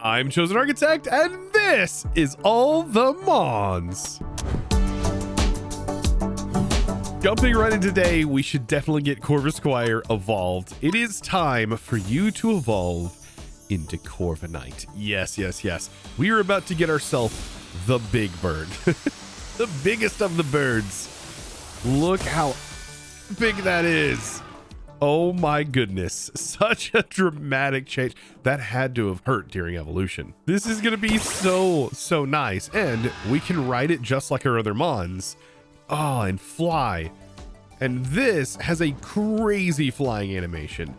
I'm ChosenArchitect, and this is All The Mons. Jumping right in today, we should definitely get Corviknight evolved. It is time for you to evolve into Corviknight. Yes, yes, yes. We are about to get ourselves the big bird. The biggest of the birds. Look how big that is. Oh my goodness. Such a dramatic change. That had to have hurt during evolution. This is going to be so nice. And we can ride it just like our other Mons. Oh, and fly. And this has a crazy flying animation.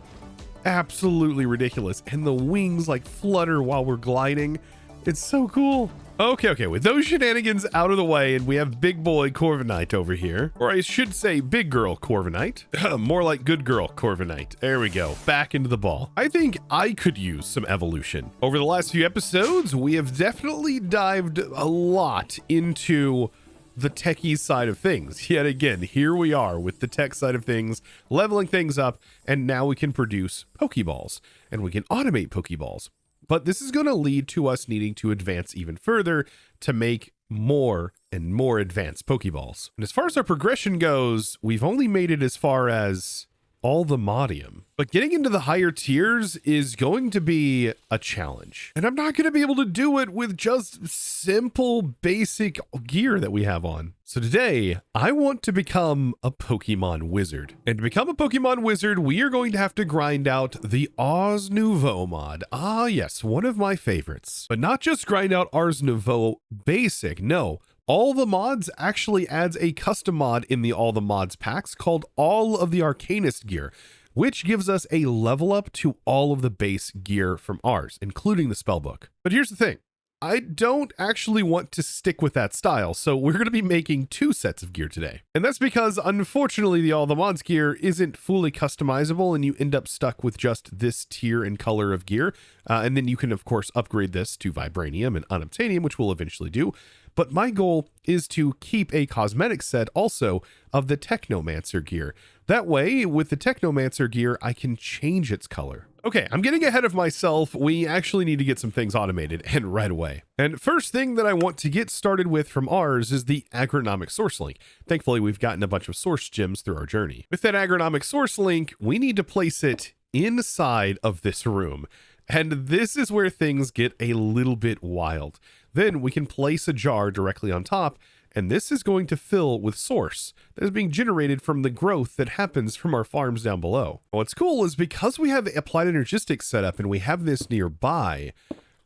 Absolutely ridiculous. And the wings like flutter while we're gliding. It's so cool. Okay, with those shenanigans out of the way, and we have big boy Corviknight over here. Or I should say big girl Corviknight. More like good girl Corviknight. There we go. Back into the ball. I think I could use some evolution. Over the last few episodes, we have definitely dived a lot into the techie side of things. Yet again, here we are with the tech side of things, leveling things up, and now we can produce Pokeballs, and we can automate Pokeballs. But this is going to lead to us needing to advance even further to make more and more advanced Pokeballs. And as far as our progression goes, we've only made it as far as all the modium, but getting into the higher tiers is going to be a challenge. And I'm not going to be able to do it with just simple basic gear that we have on. So today I want to become a Pokemon wizard, and to become a Pokemon wizard, we are going to have to grind out the Ars Nouveau mod. Ah, yes, one of my favorites, but not just grind out Ars Nouveau basic. No, All The Mods actually adds a custom mod in the All The Mods packs called All of the Arcanist Gear, which gives us a level up to all of the base gear from Ars, including the spellbook. But here's the thing. I don't actually want to stick with that style, so we're going to be making two sets of gear today. And that's because, unfortunately, the All The Mods gear isn't fully customizable, and you end up stuck with just this tier and color of gear. And then you can, of course, upgrade this to Vibranium and Unobtainium, which we'll eventually do. But my goal is to keep a cosmetic set also of the Technomancer Gear. That way, with the Technomancer Gear, I can change its color. Okay, I'm getting ahead of myself. We actually need to get some things automated, and right away. And first thing that I want to get started with from Ars is the agronomic source link. Thankfully, we've gotten a bunch of source gems through our journey. With that agronomic source link, we need to place it inside of this room. And this is where things get a little bit wild. Then we can place a jar directly on top, and this is going to fill with source that is being generated from the growth that happens from our farms down below. What's cool is because we have the Applied Energistics set up and we have this nearby,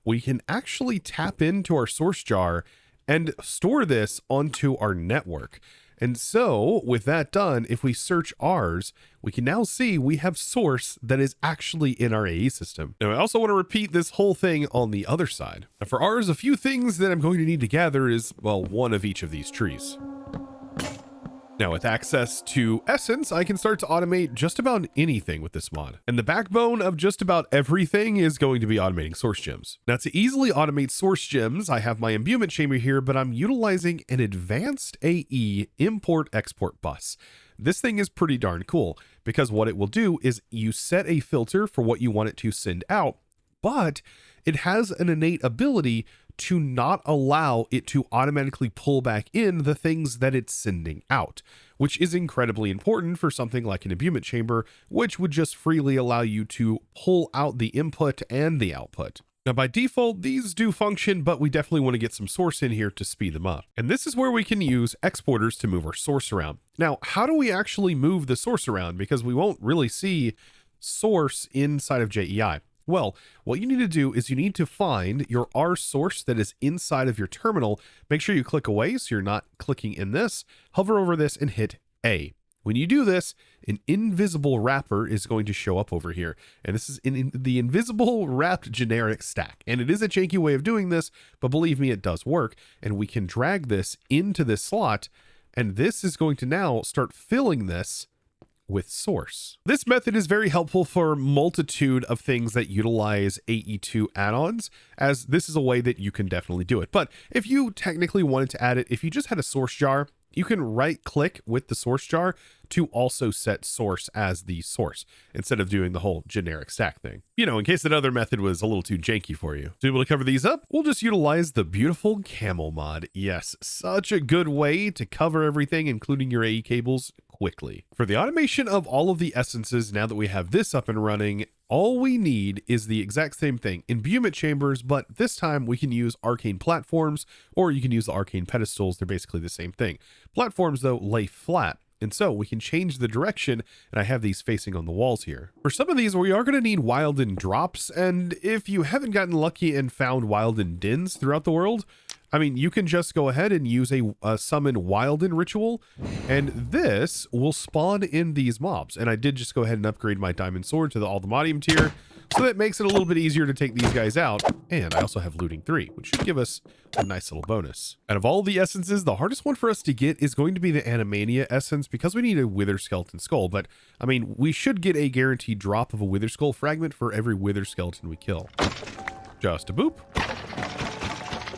we can actually tap into our source jar and store this onto our network. And so with that done, if we search Ars, we can now see we have source that is actually in our AE system. Now I also want to repeat this whole thing on the other side. Now for Ars, a few things that I'm going to need to gather is, well, one of each of these trees. Now with access to Essence, I can start to automate just about anything with this mod. And the backbone of just about everything is going to be automating source gems. Now to easily automate source gems, I have my imbuement chamber here, but I'm utilizing an advanced AE import-export bus. This thing is pretty darn cool because what it will do is you set a filter for what you want it to send out, but it has an innate ability to not allow it to automatically pull back in the things that it's sending out, which is incredibly important for something like an imbuement chamber, which would just freely allow you to pull out the input and the output. Now by default, these do function, but we definitely want to get some source in here to speed them up. And this is where we can use exporters to move our source around. Now, how do we actually move the source around? Because we won't really see source inside of JEI. Well, what you need to do is you need to find your R source that is inside of your terminal. Make sure you click away so you're not clicking in this. Hover over this and hit A. When you do this, an invisible wrapper is going to show up over here. And this is in the invisible wrapped generic stack. And it is a janky way of doing this, but believe me, it does work. And we can drag this into this slot. And this is going to now start filling this with source. This method is very helpful for a multitude of things that utilize AE2 add-ons, as this is a way that you can definitely do it. But if you technically wanted to add it, if you just had a source jar, you can right click with the source jar to also set source as the source instead of doing the whole generic stack thing. You know, in case that other method was a little too janky for you. To be able to cover these up, we'll just utilize the beautiful camel mod. Yes, such a good way to cover everything, including your AE cables, quickly. For the automation of all of the essences, now that we have this up and running, all we need is the exact same thing, imbuement chambers, but this time we can use arcane platforms, or you can use the arcane pedestals. They're basically the same thing. Platforms, though, lay flat, and so we can change the direction, and I have these facing on the walls here. For some of these, we are going to need Wilden drops, and if you haven't gotten lucky and found Wilden dens throughout the world, I mean, you can just go ahead and use a summon Wilden ritual, and this will spawn in these mobs. And I did just go ahead and upgrade my diamond sword to the All The Mons tier, so that makes it a little bit easier to take these guys out. And I also have looting 3, which should give us a nice little bonus. Out of all the essences, the hardest one for us to get is going to be the Animania essence, because we need a Wither Skeleton skull. But I mean, we should get a guaranteed drop of a Wither Skull fragment for every Wither Skeleton we kill. Just a boop.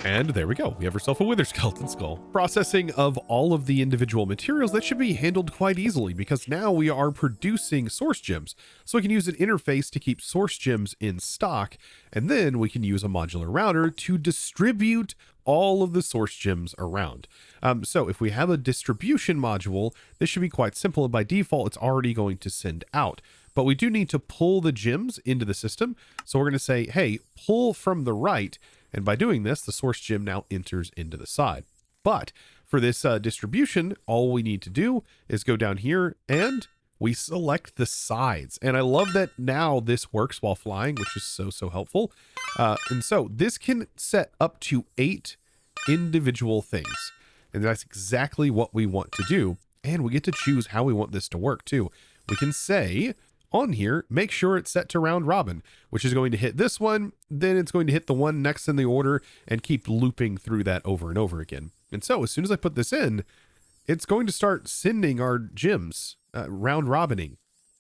And there we go. We have ourselves a Wither Skeleton skull. Processing of all of the individual materials, that should be handled quite easily, because now we are producing source gems. So we can use an interface to keep source gems in stock, and then we can use a modular router to distribute all of the source gems around. So if we have a distribution module, this should be quite simple, and by default, it's already going to send out. But we do need to pull the gems into the system. So we're going to say, hey, pull from the right. And by doing this, the source gem now enters into the side. But for this distribution, all we need to do is go down here and we select the sides. And I love that now this works while flying, which is so helpful. And so this can set up to 8 individual things. And that's exactly what we want to do. And we get to choose how we want this to work too. We can say on here, make sure it's set to round robin, which is going to hit this one, then it's going to hit the one next in the order and keep looping through that over and over again. And so as soon as I put this in, it's going to start sending our gems, round robining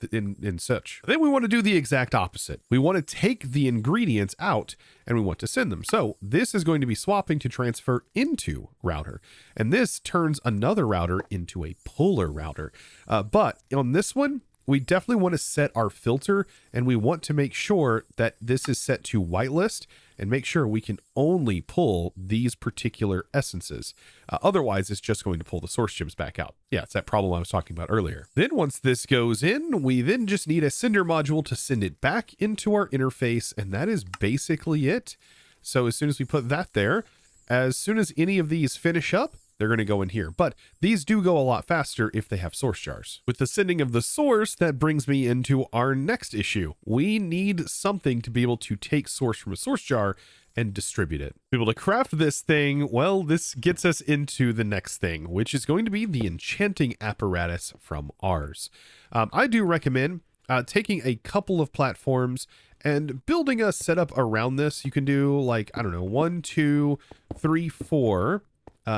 in such. Then we want to do the exact opposite. We want to take the ingredients out and we want to send them. So this is going to be swapping to transfer into router. And this turns another router into a puller router. But on this one, we definitely want to set our filter, and we want to make sure that this is set to whitelist and make sure we can only pull these particular essences. Otherwise, it's just going to pull the source gems back out. Yeah, it's that problem I was talking about earlier. Then once this goes in, we then just need a sender module to send it back into our interface, and that is basically it. So as soon as we put that there, as soon as any of these finish up, they're going to go in here, but these do go a lot faster if they have source jars. With the sending of the source, that brings me into our next issue. We need something to be able to take source from a source jar and distribute it. To be able to craft this thing, well, this gets us into the next thing, which is going to be the enchanting apparatus from Ars. I do recommend taking a couple of platforms and building a setup around this. You can do like, I don't know, 1, 2, 3, 4,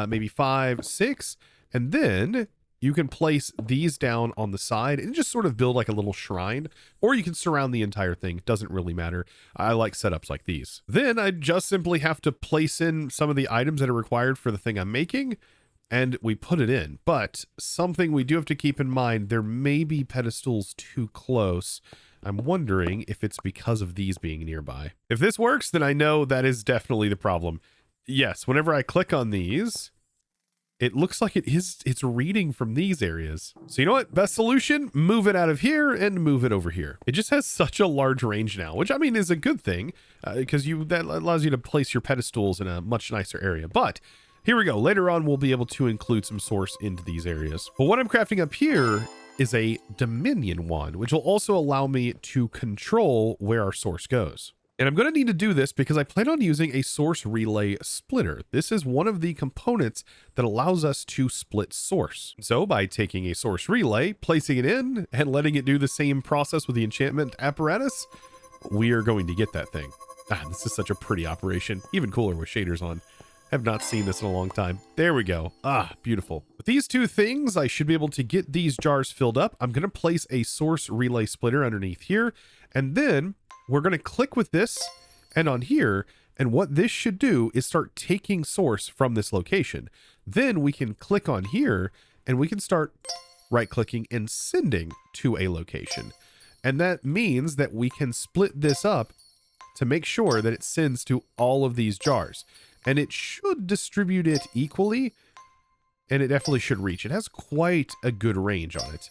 maybe 5, 6, and then you can place these down on the side and just sort of build like a little shrine, or you can surround the entire thing. It doesn't really matter. I like setups like these. Then I just simply have to place in some of the items that are required for the thing I'm making, and we put it in. But something we do have to keep in mind, there may be pedestals too close. I'm wondering if it's because of these being nearby. If this works, then I know that is definitely the problem. Yes, whenever I click on these, it looks like it's reading from these areas. So you know what? Best solution, move it out of here and move it over here. It just has such a large range now, which I mean is a good thing because that allows you to place your pedestals in a much nicer area. But here we go. Later on, we'll be able to include some source into these areas. But what I'm crafting up here is a Dominion wand, which will also allow me to control where our source goes. And I'm going to need to do this because I plan on using a source relay splitter. This is one of the components that allows us to split source. So by taking a source relay, placing it in, and letting it do the same process with the enchantment apparatus, we are going to get that thing. This is such a pretty operation. Even cooler with shaders on. I have not seen this in a long time. There we go. Beautiful. With these two things, I should be able to get these jars filled up. I'm going to place a source relay splitter underneath here, and then we're going to click with this and on here, and what this should do is start taking source from this location. Then we can click on here and we can start right-clicking and sending to a location. And that means that we can split this up to make sure that it sends to all of these jars. And it should distribute it equally, and it definitely should reach. It has quite a good range on it.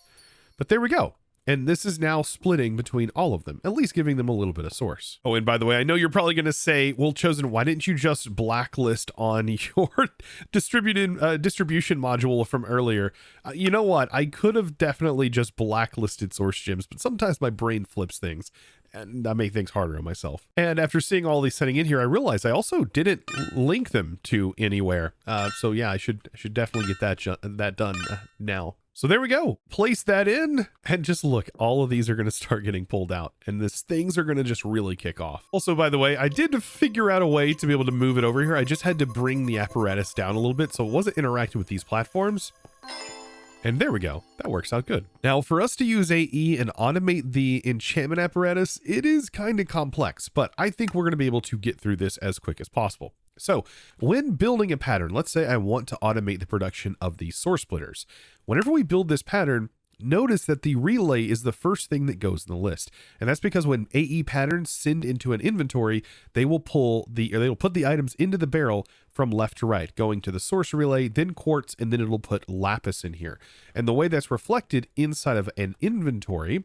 But there we go. And this is now splitting between all of them, at least giving them a little bit of source. Oh, and by the way, I know you're probably going to say, well, Chosen, why didn't you just blacklist on your distribution module from earlier? You know what? I could have definitely just blacklisted source gems, but sometimes my brain flips things and I make things harder on myself. And after seeing all these setting in here, I realized I also didn't link them to anywhere. So yeah, I should definitely get that done now. So there we go. Place that in and just look, all of these are going to start getting pulled out and things are going to just really kick off. Also, by the way, I did figure out a way to be able to move it over here. I just had to bring the apparatus down a little bit so it wasn't interacting with these platforms. And there we go. That works out good. Now, for us to use AE and automate the enchantment apparatus, it is kind of complex, but I think we're going to be able to get through this as quick as possible. So when building a pattern, let's say I want to automate the production of these source splitters. Whenever we build this pattern, notice that the relay is the first thing that goes in the list. And that's because when AE patterns send into an inventory, they will put the items into the barrel from left to right, going to the source relay, then quartz, and then it'll put lapis in here. And the way that's reflected inside of an inventory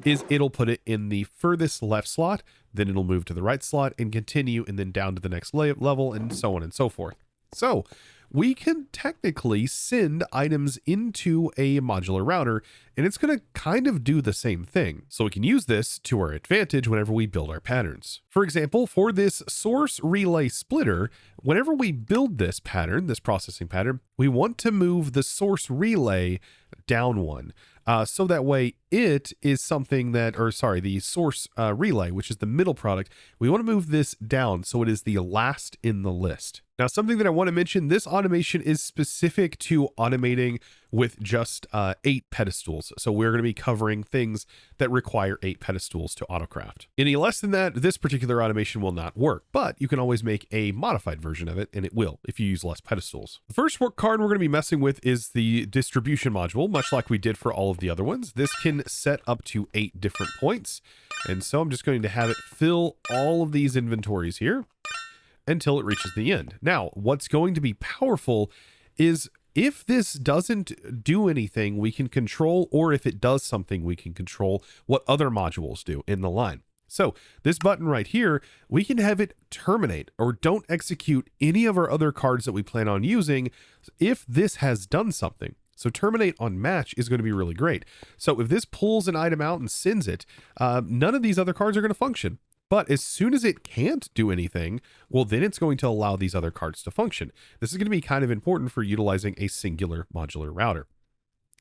is it'll put it in the furthest left slot, then it'll move to the right slot and continue, and then down to the next level, and so on and so forth. So we can technically send items into a modular router, and it's going to kind of do the same thing. So we can use this to our advantage whenever we build our patterns. For example, for this source relay splitter, whenever we build this pattern, this processing pattern, we want to move the source relay down one. So that way it is something that, the source relay, which is the middle product, we want to move this down so it is the last in the list. Now, something that I want to mention, this automation is specific to automating with just 8 pedestals. So we're going to be covering things that require 8 pedestals to autocraft. Any less than that, this particular automation will not work, but you can always make a modified version of it, and it will if you use less pedestals. The first card we're going to be messing with is the distribution module, much like we did for all of the other ones. This can set up to 8 different points. And so I'm just going to have it fill all of these inventories here until it reaches the end. Now, what's going to be powerful is if this doesn't do anything, we can control, or if it does something, we can control what other modules do in the line. So this button right here, we can have it terminate or don't execute any of our other cards that we plan on using if this has done something. So terminate on match is going to be really great. So if this pulls an item out and sends it, none of these other cards are going to function. But as soon as it can't do anything, well, then it's going to allow these other cards to function. This is going to be kind of important for utilizing a singular modular router.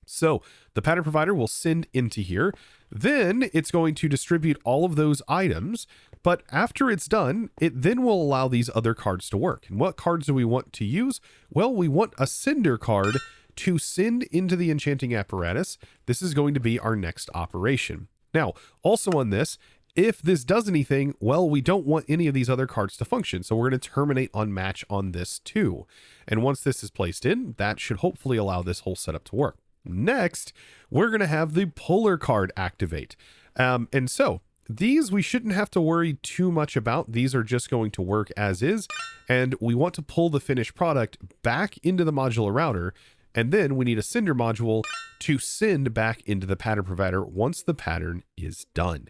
So the pattern provider will send into here. Then it's going to distribute all of those items. But after it's done, it then will allow these other cards to work. And what cards do we want to use? Well, we want a sender card to send into the enchanting apparatus. This is going to be our next operation. Now, also on this, if this does anything, well, we don't want any of these other cards to function. So we're going to terminate on match on this too. And once this is placed in, that should hopefully allow this whole setup to work. Next, we're going to have the puller card activate. And so these we shouldn't have to worry too much about. These are just going to work as is. And we want to pull the finished product back into the modular router. And then we need a sender module to send back into the pattern provider once the pattern is done.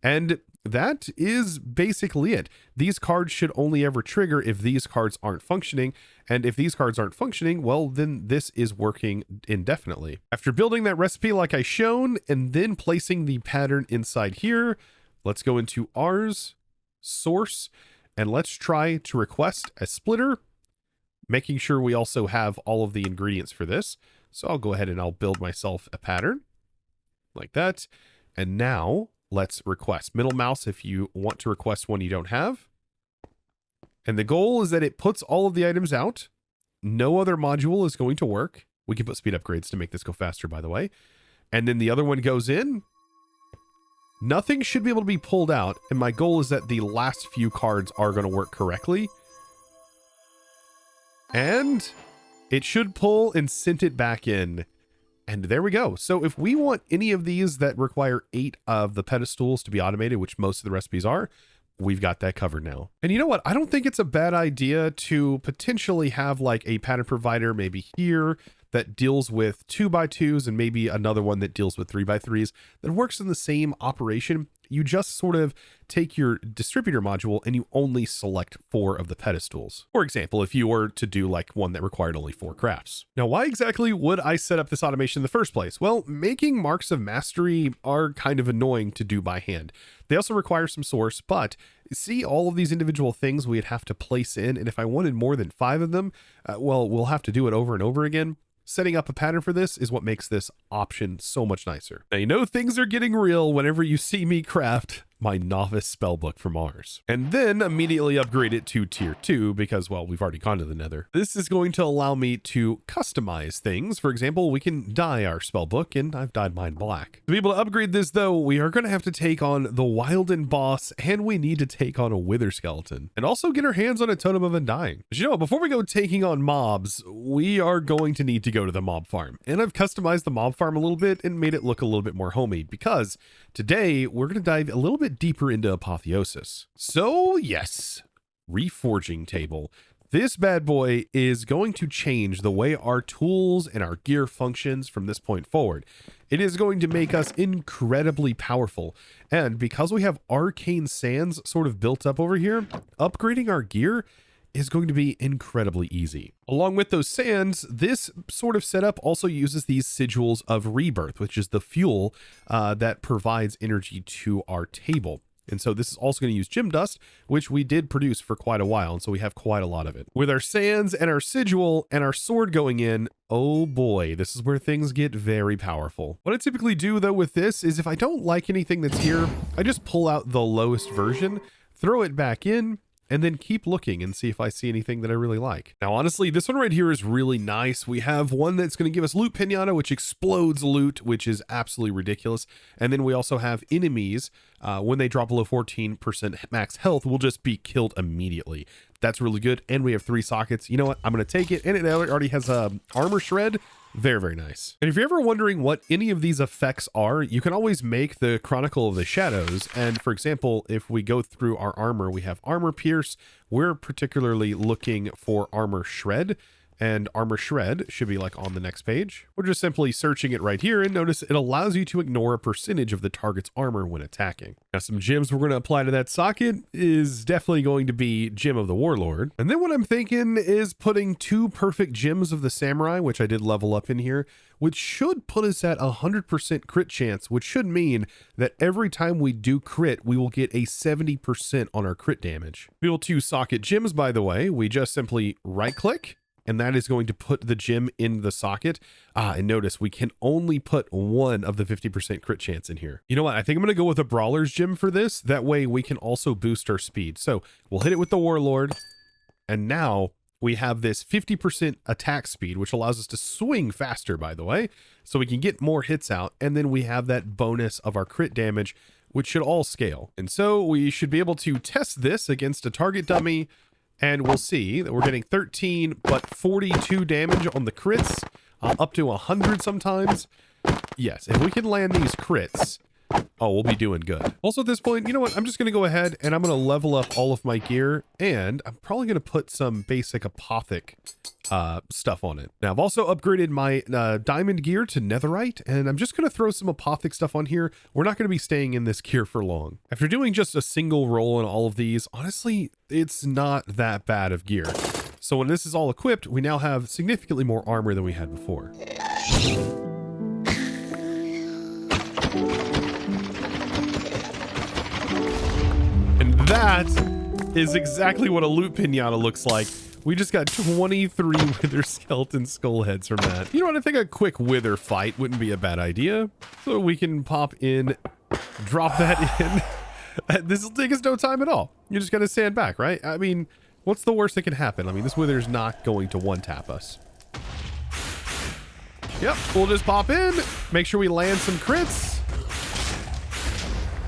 And that is basically it. These cards should only ever trigger if these cards aren't functioning. And if these cards aren't functioning, well, then this is working indefinitely. After building that recipe like I shown, and then placing the pattern inside here, let's go into Ars, Source, and let's try to request a splitter, making sure we also have all of the ingredients for this. So I'll go ahead and I'll build myself a pattern like that. And now let's request. Middle mouse if you want to request one you don't have. And the goal is that it puts all of the items out. No other module is going to work. We can put speed upgrades to make this go faster, by the way. And then the other one goes in. Nothing should be able to be pulled out. And my goal is that the last few cards are going to work correctly. And it should pull and sent it back in. And there we go. So if we want any of these that require 8 of the pedestals to be automated, which most of the recipes are, we've got that covered now. And you know what? I don't think it's a bad idea to potentially have like a pattern provider maybe here that deals with 2x2s and maybe another one that deals with 3x3s that works in the same operation. You just sort of take your distributor module and you only select 4 of the pedestals. For example, if you were to do like one that required only 4 crafts. Now, why exactly would I set up this automation in the first place? Well, making marks of mastery are kind of annoying to do by hand. They also require some source, but see all of these individual things we'd have to place in. And if I wanted more than 5 of them, well, we'll have to do it over and over again. Setting up a pattern for this is what makes this option so much nicer. Now, you know things are getting real whenever you see me craft my novice spellbook from Ars, and then immediately upgrade it to tier 2 because, well, we've already gone to the nether. This is going to allow me to customize things. For example, we can dye our spellbook, and I've dyed mine black. To be able to upgrade this, though, we are going to have to take on the Wilden boss, and we need to take on a wither skeleton, and also get our hands on a totem of undying. But you know what? Before we go taking on mobs, we are going to need to go to the mob farm, and I've customized the mob farm a little bit and made it look a little bit more homey because today we're going to dive a little bit deeper into apotheosis. So yes, reforging table. This bad boy is going to change the way our tools and our gear functions from this point forward. It is going to make us incredibly powerful. And because we have arcane sands sort of built up over here, upgrading our gear is going to be incredibly easy. Along with those sands, this sort of setup also uses these sigils of rebirth, which is the fuel that provides energy to our table. And so this is also going to use gem dust, which we did produce for quite a while. And so we have quite a lot of it. With our sands and our sigil and our sword going in, oh boy, this is where things get very powerful. What I typically do though with this is if I don't like anything that's here, I just pull out the lowest version, throw it back in, and then keep looking and see if I see anything that I really like. Now, honestly, this one right here is really nice. We have one that's going to give us loot pinata, which explodes loot, which is absolutely ridiculous. And then we also have enemies, when they drop below 14% max health, will just be killed immediately. That's really good. And we have 3 sockets. You know what? I'm going to take it. And it already has a armor shred. Very, very nice. And if you're ever wondering what any of these effects are, you can always make the Chronicle of the Shadows. And for example, if we go through our armor, we have armor pierce. We're particularly looking for armor shred. And armor shred should be like on the next page. We're just simply searching it right here, and notice it allows you to ignore a percentage of the target's armor when attacking. Now, some gems we're going to apply to that socket is definitely going to be Gem of the Warlord. And then what I'm thinking is putting 2 perfect gems of the Samurai, which I did level up in here, which should put us at 100% crit chance, which should mean that every time we do crit, we will get a 70% on our crit damage. To be able to socket gems, by the way, we just simply right click, and that is going to put the gem in the socket. And notice we can only put 1 of the 50% crit chance in here. You know what? I think I'm going to go with a Brawler's Gem for this. That way we can also boost our speed. So we'll hit it with the Warlord. And now we have this 50% attack speed, which allows us to swing faster, by the way. So we can get more hits out. And then we have that bonus of our crit damage, which should all scale. And so we should be able to test this against a target dummy. And we'll see that we're getting 13, but 42 damage on the crits, up to 100 sometimes. Yes, if we can land these crits, oh, we'll be doing good. Also at this point, you know what? I'm just going to go ahead and I'm going to level up all of my gear, and I'm probably going to put some basic apothec stuff on it. Now, I've also upgraded my diamond gear to netherite, and I'm just going to throw some apothec stuff on here. We're not going to be staying in this gear for long. After doing just a single roll on all of these, honestly, it's not that bad of gear. So when this is all equipped, we now have significantly more armor than we had before. And that is exactly what a loot pinata looks like. We just got 23 wither skeleton skull heads from that. You know what? I think a quick wither fight wouldn't be a bad idea. So we can pop in, drop that in. This will take us no time at all. You just got to stand back, right? I mean, what's the worst that can happen? I mean, this wither's not going to one-tap us. Yep, we'll just pop in, make sure we land some crits.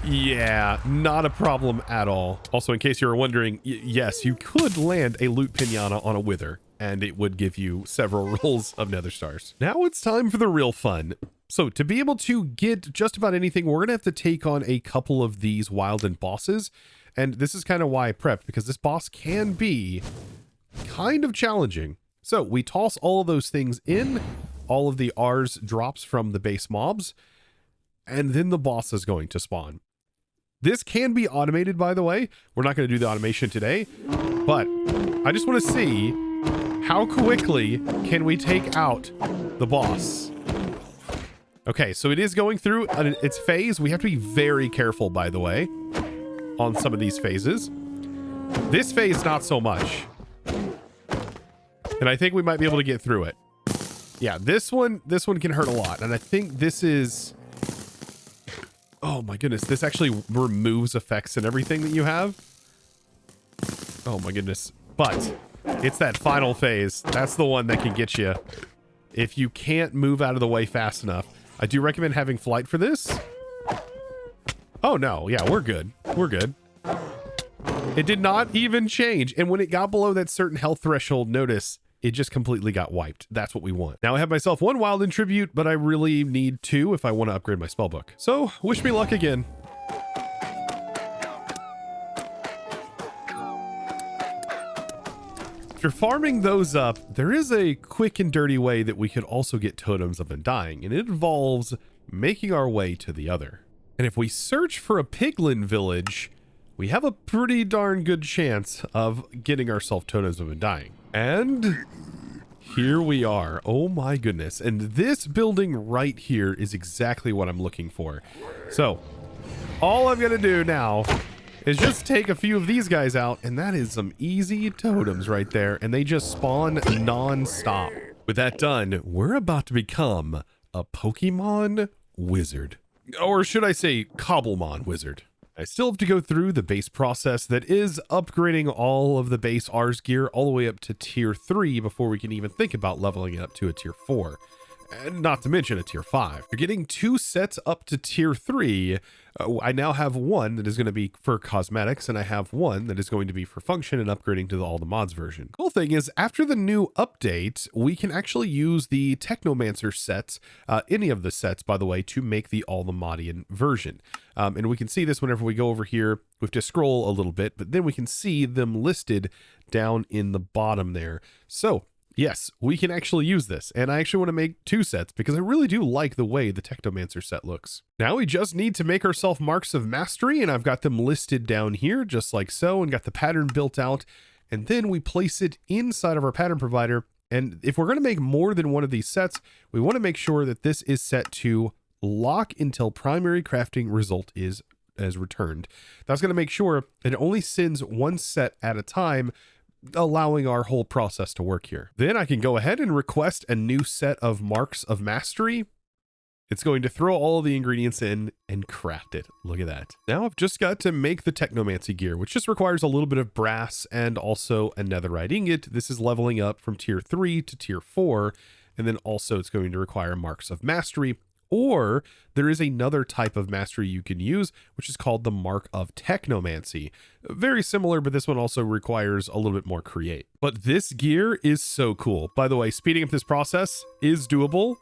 Yeah, not a problem at all. Also, in case you were wondering, yes, you could land a loot pinata on a wither. and it would give you several rolls of nether stars. Now it's time for the real fun. So to be able to get just about anything, we're going to have to take on a couple of these Wilden bosses. And this is kind of why I prepped, because this boss can be kind of challenging. So we toss all of those things in, all of the Ars drops from the base mobs, and then the boss is going to spawn. This can be automated, by the way. We're not going to do the automation today, but I just want to see how quickly can we take out the boss. Okay, so it is going through its phase. We have to be very careful, by the way, on some of these phases. This phase, not so much. And I think we might be able to get through it. Yeah, this one can hurt a lot. And I think this is... Oh my goodness, this actually removes effects and everything that you have. Oh my goodness. But it's that final phase. That's the one that can get you if you can't move out of the way fast enough. I do recommend having flight for this. Oh no, yeah, we're good. We're good. It did not even change. And when it got below that certain health threshold, notice it just completely got wiped. That's what we want. Now I have myself 1 Wilden tribute, but I really need 2 if I want to upgrade my spellbook. So wish me luck again. If you're farming those up, there is a quick and dirty way that we could also get Totems of Undying, and it involves making our way to the other. And if we search for a piglin village, we have a pretty darn good chance of getting ourselves Totems of Undying. And here we are. Oh my goodness. And this building right here is exactly what I'm looking for. So all I'm going to do now is just take a few of these guys out, and that is some easy totems right there, and they just spawn non-stop. With that done, we're about to become a Pokemon wizard. Or should I say Cobblemon wizard. I still have to go through the base process that is upgrading all of the base Ars gear all the way up to tier 3 before we can even think about leveling it up to a tier 4. And not to mention a tier 5. You're getting 2 sets up to tier 3. I now have one that is going to be for cosmetics, and I have one that is going to be for function and upgrading to the All The Mons version. Cool thing is, after the new update, we can actually use the Technomancer sets, any of the sets, by the way, to make the All The Modian version. And we can see this whenever we go over here. We have to scroll a little bit, but then we can see them listed down in the bottom there. So yes, we can actually use this, and I actually want to make 2 sets because I really do like the way the Technomancer set looks. Now we just need to make ourselves marks of mastery, and I've got them listed down here just like so, and got the pattern built out, and then we place it inside of our pattern provider. And if we're going to make more than one of these sets, we want to make sure that this is set to lock until primary crafting result is returned. That's going to make sure that it only sends 1 set at a time, allowing our whole process to work here. Then I can go ahead and request a new set of marks of mastery. It's going to throw all of the ingredients in and craft it. Look at that. Now I've just got to make the Technomancer gear, which just requires a little bit of brass and also a netherite ingot. This is leveling up from tier 3 to tier 4. And then also it's going to require marks of mastery. Or there is another type of mastery you can use, which is called the Mark of Technomancy. Very similar, but this one also requires a little bit more create. But this gear is so cool. By the way, speeding up this process is doable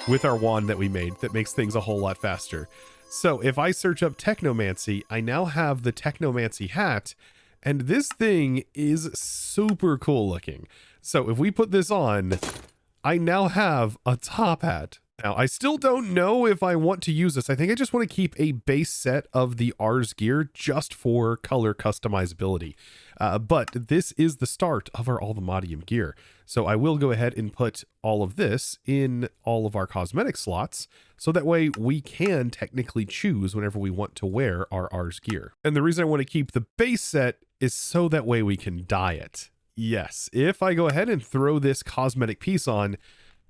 with our wand that we made that makes things a whole lot faster. So if I search up Technomancy, I now have the Technomancy hat, and this thing is super cool looking. So if we put this on, I now have a top hat. Now, I still don't know if I want to use this. I think I just want to keep a base set of the Ars gear just for color customizability. But this is the start of our All The Modium gear. So I will go ahead and put all of this in all of our cosmetic slots, so that way we can technically choose whenever we want to wear our Ars gear. And the reason I want to keep the base set is so that way we can dye it. Yes, if I go ahead and throw this cosmetic piece on,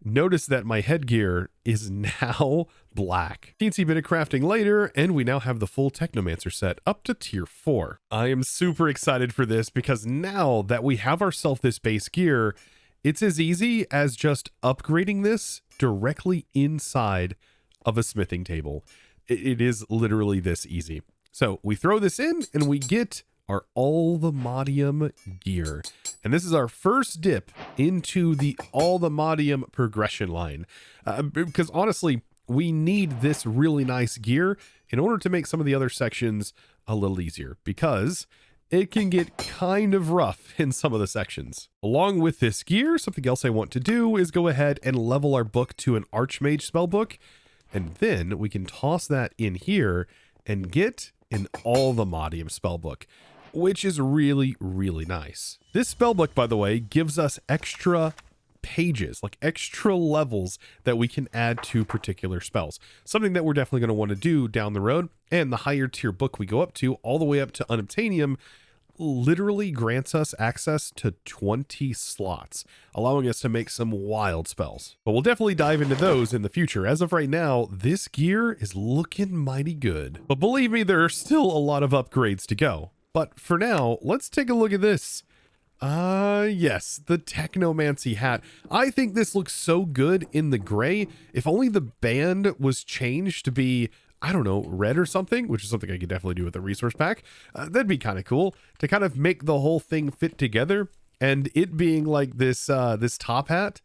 notice that my headgear is now black. Teensy bit of crafting later, and we now have the full Technomancer set up to tier 4. I am super excited for this because now that we have ourselves this base gear, it's as easy as just upgrading this directly inside of a smithing table. It is literally this easy. So we throw this in and we get our All The Mons gear. And this is our first dip into the All The Mons progression line. Because honestly, we need this really nice gear in order to make some of the other sections a little easier, because it can get kind of rough in some of the sections. Along with this gear, something else I want to do is go ahead and level our book to an Archmage spellbook, and then we can toss that in here and get an All The Mons spellbook, which is really, really nice. This spellbook, by the way, gives us extra pages, like extra levels that we can add to particular spells. Something that we're definitely going to want to do down the road. And the higher tier book we go up to, all the way up to Unobtainium, literally grants us access to 20 slots, allowing us to make some wild spells. But we'll definitely dive into those in the future. As of right now, this gear is looking mighty good. But believe me, there are still a lot of upgrades to go. But for now, let's take a look at this. Yes, the Technomancer hat. I think this looks so good in the gray. If only the band was changed to be, I don't know, red or something, which is something I could definitely do with a resource pack. That'd be kind of cool to kind of make the whole thing fit together. And it being like this, this top hat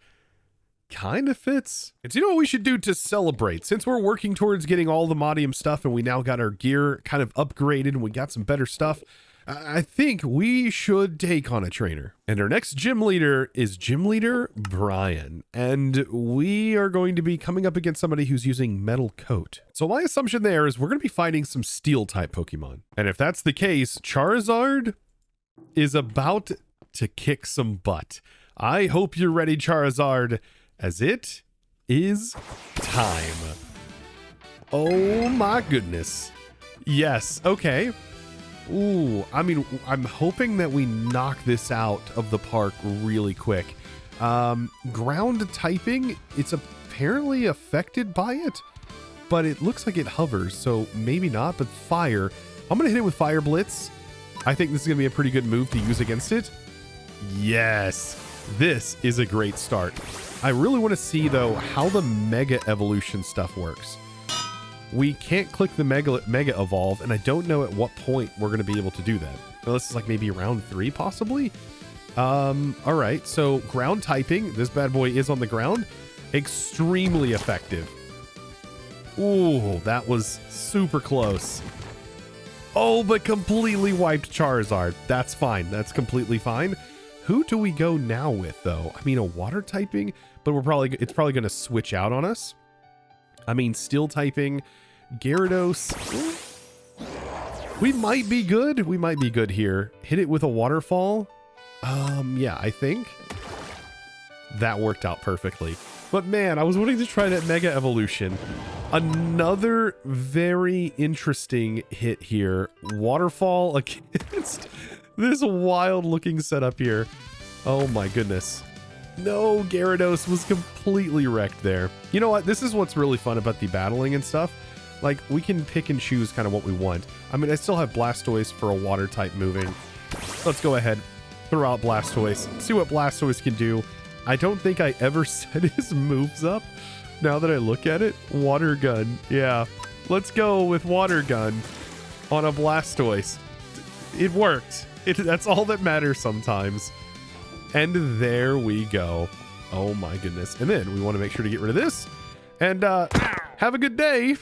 kind of fits. And so you know what we should do to celebrate? Since we're working towards getting all the Modium stuff and we now got our gear kind of upgraded and we got some better stuff, I think we should take on a trainer. And our next gym leader is Gym Leader Brian. And we are going to be coming up against somebody who's using Metal Coat. So my assumption there is we're going to be fighting some Steel type Pokemon. And if that's the case, Charizard is about to kick some butt. I hope you're ready, Charizard, as it is time. Oh my goodness. Yes, okay. Ooh, I mean, I'm hoping that we knock this out of the park really quick. Ground typing, it's apparently affected by it, but it looks like it hovers, so maybe not. But fire, I'm going to hit it with Fire Blitz. I think this is going to be a pretty good move to use against it. Yes, this is a great start. I really want to see, though, how the Mega Evolution stuff works. We can't click the Mega Evolve, and I don't know at what point we're going to be able to do that. Well, this is like maybe round 3, possibly? All right, so ground typing. This bad boy is on the ground. Extremely effective. Ooh, that was super close. Oh, but completely wiped Charizard. That's fine. That's completely fine. Who do we go now with, though? I mean, a water typing, but it's probably going to switch out on us. I mean, steel typing, Gyarados. We might be good. We might be good here. Hit it with a waterfall. Yeah, I think that worked out perfectly. But man, I was wanting to try that Mega Evolution. Another very interesting hit here. Waterfall against this wild looking setup here. Oh my goodness. No, Gyarados was completely wrecked there. You know what? This is what's really fun about the battling and stuff. Like, we can pick and choose kind of what we want. I mean, I still have Blastoise for a water type moving. Let's go ahead, throw out Blastoise, see what Blastoise can do. I don't think I ever set his moves up. Now that I look at it, Water Gun. Yeah, let's go with Water Gun on a Blastoise. It worked. That's all that matters sometimes. And there we go. Oh my goodness. And then we want to make sure to get rid of this and have a good day.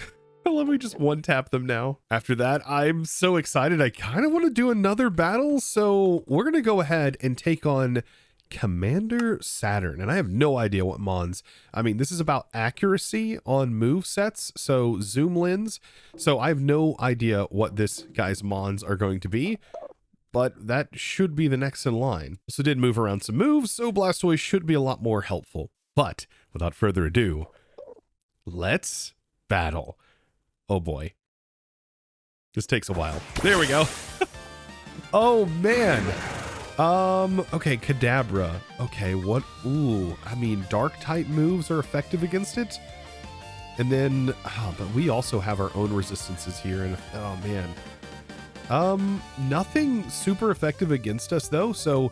I love we just one tap them now. After that, I'm so excited. I kind of want to do another battle. So we're going to go ahead and take on Commander Saturn. And I have no idea what Mons. I mean, this is about accuracy on move sets. So zoom lens. So I have no idea what this guy's Mons are going to be. But that should be the next in line. Also did move around some moves, so Blastoise should be a lot more helpful. But without further ado, let's battle. Oh boy. This takes a while. There we go. Oh man. Okay, Kadabra. Okay, what? Ooh, I mean, dark type moves are effective against it. And then, but we also have our own resistances here. And oh man. Nothing super effective against us though, so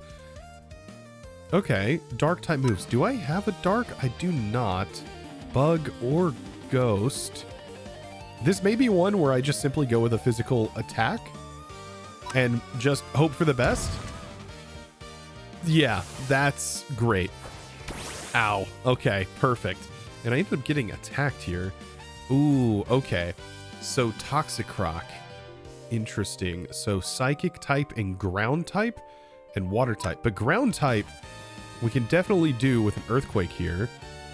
okay, dark type moves. Do I have a dark? I do not. Bug or ghost. This may be one where I just simply go with a physical attack. and just hope for the best. Yeah, that's great. Ow. Okay, perfect. And I ended up getting attacked here. Ooh, okay. So Toxicroc. Interesting. So Psychic type and Ground type and Water type. But Ground type, we can definitely do with an Earthquake here.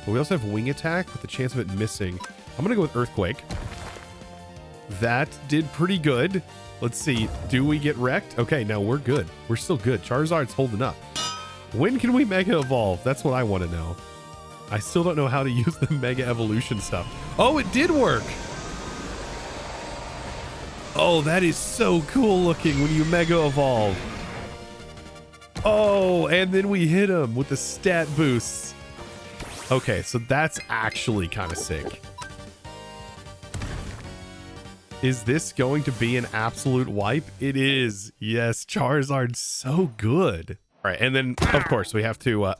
But we also have Wing Attack with the chance of it missing. I'm going to go with Earthquake. That did pretty good. Let's see. Do we get wrecked? Okay, no, we're good. We're still good. Charizard's holding up. When can we Mega Evolve? That's what I want to know. I still don't know how to use the Mega Evolution stuff. Oh, it did work. Oh, that is so cool looking when you Mega Evolve. Oh, and then we hit him with the stat boosts. Okay, so that's actually kind of sick. Is this going to be an absolute wipe? It is. Yes, Charizard's so good. All right, and then, of course, we have to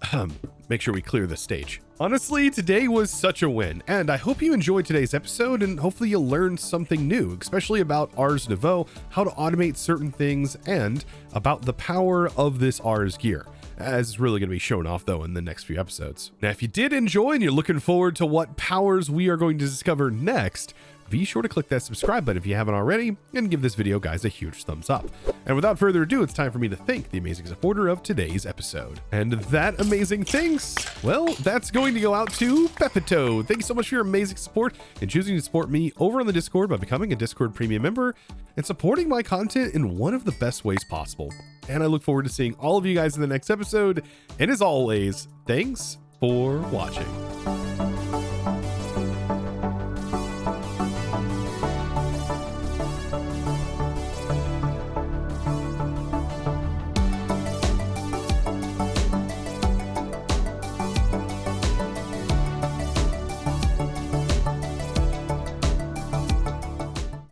make sure we clear the stage. Honestly, today was such a win, and I hope you enjoyed today's episode, and hopefully you'll learn something new, especially about Ars Nouveau, how to automate certain things, and about the power of this Ars gear, as is really going to be shown off, though, in the next few episodes. Now, if you did enjoy and you're looking forward to what powers we are going to discover next, be sure to click that subscribe button if you haven't already, and give this video, guys, a huge thumbs up. And without further ado, it's time for me to thank the amazing supporter of today's episode. And that amazing thanks, well, that's going to go out to Pepito. Thank you so much for your amazing support and choosing to support me over on the Discord by becoming a Discord premium member and supporting my content in one of the best ways possible. And I look forward to seeing all of you guys in the next episode. And as always, thanks for watching.